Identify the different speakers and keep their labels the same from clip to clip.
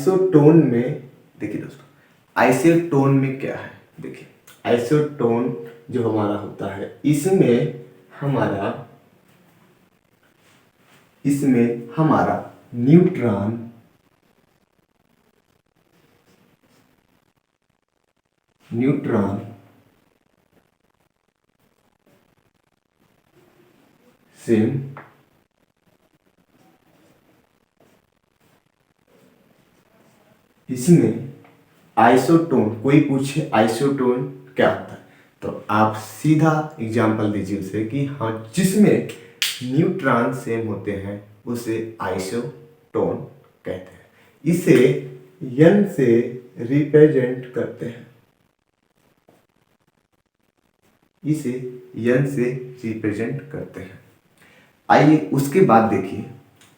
Speaker 1: Isotone में देखिए दोस्तों, आइसोटोन में क्या है, देखिए आइसोटोन जो हमारा होता है इसमें हमारा न्यूट्रॉन सेम इसमें आइसोटोन, कोई पूछे आइसोटोन क्या होता है तो आप सीधा एग्जांपल दीजिए उसे कि हाँ जिसमें न्यूट्रॉन सेम होते हैं उसे आइसोटोन कहते हैं। इसे n से रिप्रेजेंट करते हैं, आइए उसके बाद देखिए,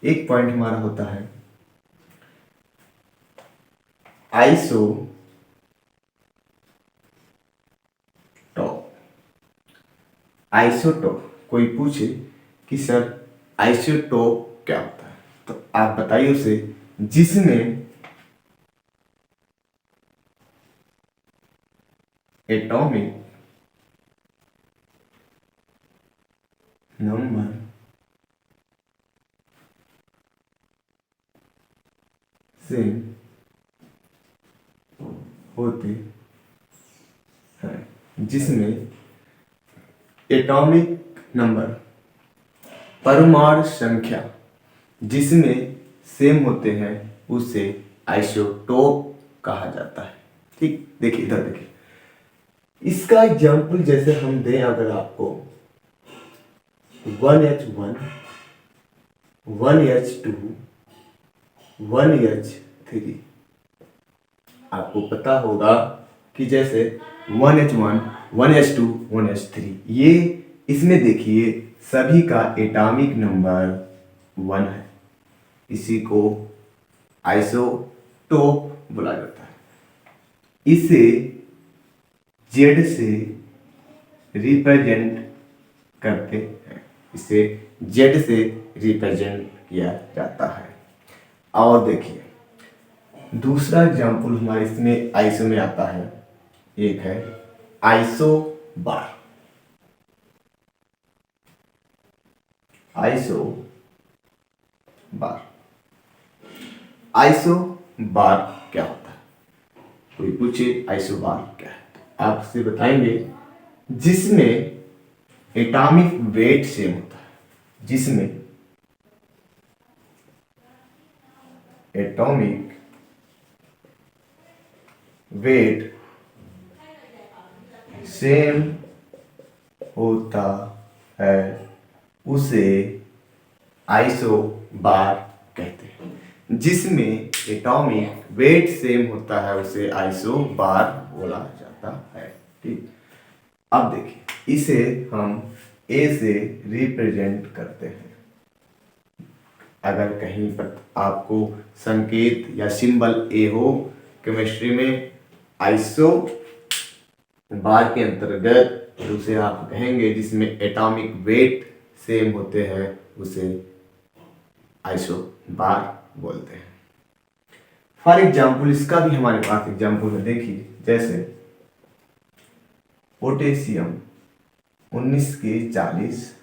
Speaker 1: एक पॉइंट हमारा होता है आइसोटोप। कोई पूछे कि सर आइसोटोप क्या होता है तो आप बताइए उसे जिसमें एटॉमिक नंबर सेम होते हैं, जिसमें एटॉमिक नंबर परमाणु संख्या जिसमें सेम होते हैं उसे आइसोटोप कहा जाता है। ठीक, देखिए इधर देखिए, इसका एग्जाम्पल जैसे हम दें अगर आपको 1H1 1H2 1H3, आपको पता होगा कि जैसे 1H1 1H2 1H3 ये इसमें देखिए सभी का एटॉमिक नंबर 1 है, इसी को आइसोटोप बोला जाता है। इसे Z से रिप्रेजेंट करते हैं, इसे Z से रिप्रेजेंट किया जाता है। और देखिए दूसरा एग्जाम्पल हमारे इसमें आइसो में आता है, एक है आइसो बार। आइसो बार क्या होता है, कोई पूछे आइसो बार क्या है तो आपसे बताएंगे जिसमें एटॉमिक वेट सेम होता है, जिसमें एटॉमिक वेट सेम होता है उसे आइसो बार कहते हैं। जिसमें एटॉमिक वेट सेम होता है उसे आइसो बार बोला जाता है। ठीक, अब देखिए इसे हम A से रिप्रेजेंट करते हैं। अगर कहीं पर आपको संकेत या सिंबल A हो केमिस्ट्री में आइसो बार के अंतर्गत, तो उसे आप कहेंगे जिसमें एटॉमिक वेट सेम होते हैं उसे आइसो बार बोलते हैं। फॉर एग्जाम्पल इसका भी हमारे पास एग्जाम्पल है, देखिए जैसे पोटेशियम 19 के 40,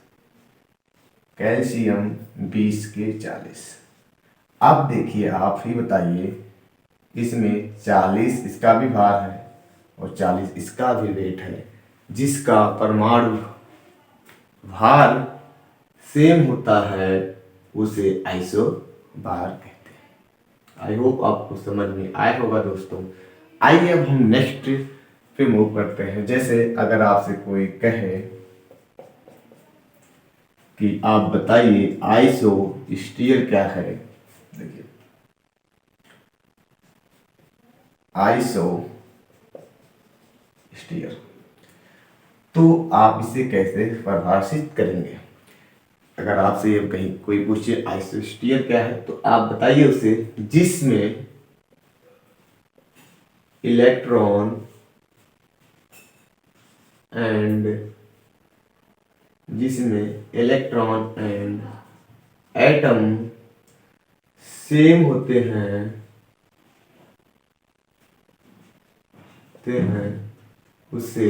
Speaker 1: कैल्शियम 20 के 40। अब देखिए आप ही बताइए इसमें 40 इसका भी भार है और 40 इसका भी वेट है, जिसका परमाणु भार सेम होता है उसे आइसो बार कहते हैं। आई होप आपको समझ में आया होगा दोस्तों। आइए अब हम नेक्स्ट पे मूव करते हैं। जैसे अगर आपसे कोई कहे कि आप बताइए आइसो स्टीयर क्या है, देखिए आइसो स्टीयर, तो आप इसे कैसे परिभाषित करेंगे। अगर आपसे ये कहीं कोई पूछे आइसोस्फीयर क्या है तो आप बताइए उसे जिसमें इलेक्ट्रॉन एटम सेम होते हैं करते हैं उसे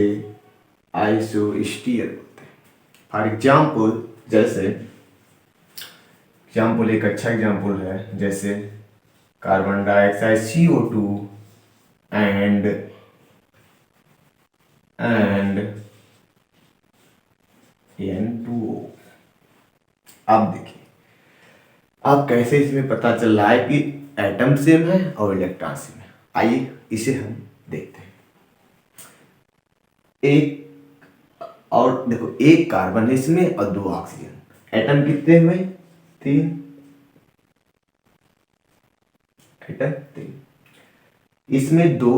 Speaker 1: आइसोस्टीयर बोलते हैं। फॉर एग्जाम्पल जैसे एक अच्छा एग्जाम्पल है, जैसे carbon dioxide CO2 and N2O। अब देखिए अब कैसे इसमें पता चल रहा है कि एटम सेम है और इलेक्ट्रॉन सेम है। आइए इसे हम देखते हैं। एक और देखो, एक कार्बन है इसमें और 2 ऑक्सीजन। एटम कितने हुए? 3 एटम 3। इसमें 2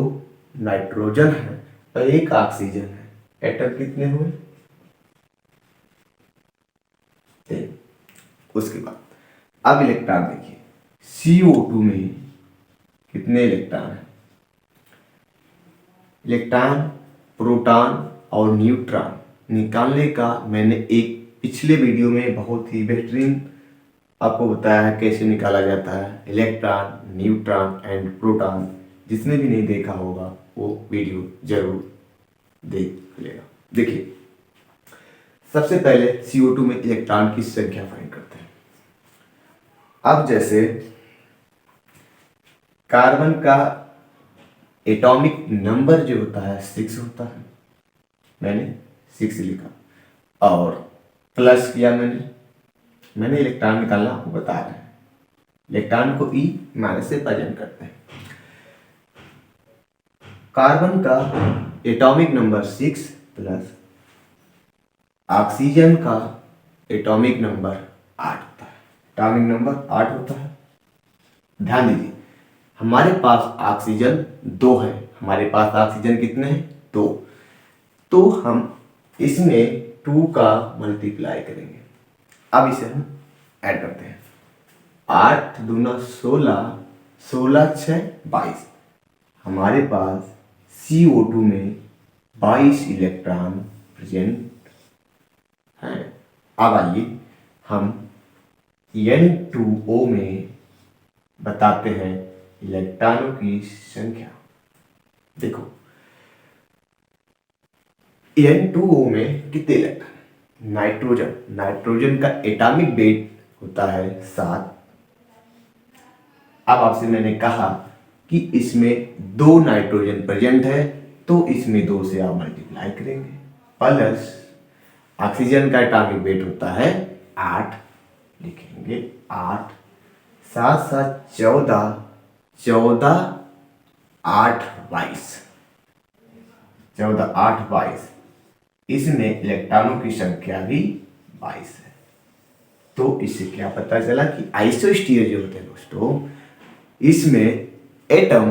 Speaker 1: नाइट्रोजन है और 1 ऑक्सीजन है। एटम कितने हुए? 3। उसके बाद अब इलेक्ट्रॉन देखिए, CO2 में कितने इलेक्ट्रॉन हैं? इलेक्ट्रॉन, प्रोटॉन और न्यूट्रॉन निकालने का मैंने एक पिछले वीडियो में बहुत ही बेहतरीन आपको बताया है कैसे निकाला जाता है इलेक्ट्रॉन, न्यूट्रॉन एंड प्रोटॉन। जिसने भी नहीं देखा होगा वो वीडियो जरूर देख लेगा। देखिए सबसे पहले CO2 में इलेक्ट्रॉन की संख्या फाइंड करते हैं। अब जैसे कार्बन का एटॉमिक नंबर जो होता है 6 होता है, मैंने 6 लिखा और प्लस किया मैंने इलेक्ट्रॉन निकालना आपको बता रहा है। इलेक्ट्रॉन को E माइनस से प्रेजेंट करते हैं। कार्बन का एटॉमिक नंबर 6 प्लस ऑक्सीजन का एटॉमिक नंबर 8 होता है। एटॉमिक नंबर 8 होता है। ध्यान दीजिए हमारे पास ऑक्सीजन 2 है। हमारे पास ऑक्सीजन कितने हैं? 2। तो हम इसमें 2 का मल्टीप्लाई करेंगे। अब इसे हम ऐड करते हैं। 8 दूना 16, 16 6 22। हमारे पास CO2 में 22 इलेक्ट्रॉन प्रेजेंट हैं। अब आइए हम N2O में बताते हैं इलेक्ट्रॉनों की संख्या। देखो N2O में कितने इलेक्ट्रॉन? नाइट्रोजन का एटॉमिक वेट होता है 7। अब आपसे मैंने कहा कि इसमें 2 नाइट्रोजन प्रेजेंट है तो इसमें 2 से आप मल्टीप्लाई करेंगे। प्लस ऑक्सीजन का एटॉमिक वेट होता है 8, लिखेंगे 8 7 7 14 14 8 22। 14 8 22। इसमें इलेक्ट्रॉनों की संख्या भी 22 है। तो इससे क्या पता चला कि आइसोस्टीयर जो होते हैं दोस्तों, इसमें एटम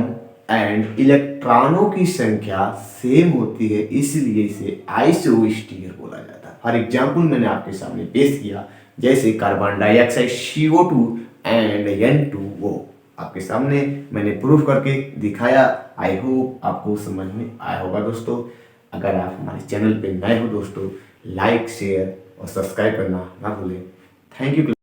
Speaker 1: एंड इलेक्ट्रॉनों की संख्या सेम होती है, इसलिए इसे आइसोस्टीयर बोला जाता है। फॉर एग्जाम्पल मैंने आपके सामने पेश किया, जैसे carbon dioxide CO2 and N2O आपके सामने मैंने प्रूफ करके दिखाया। आई होप आपको समझ में आया होगा दोस्तों। अगर आप हमारे चैनल पे नए हो दोस्तों, लाइक शेयर और सब्सक्राइब करना ना भूलें। Thank you.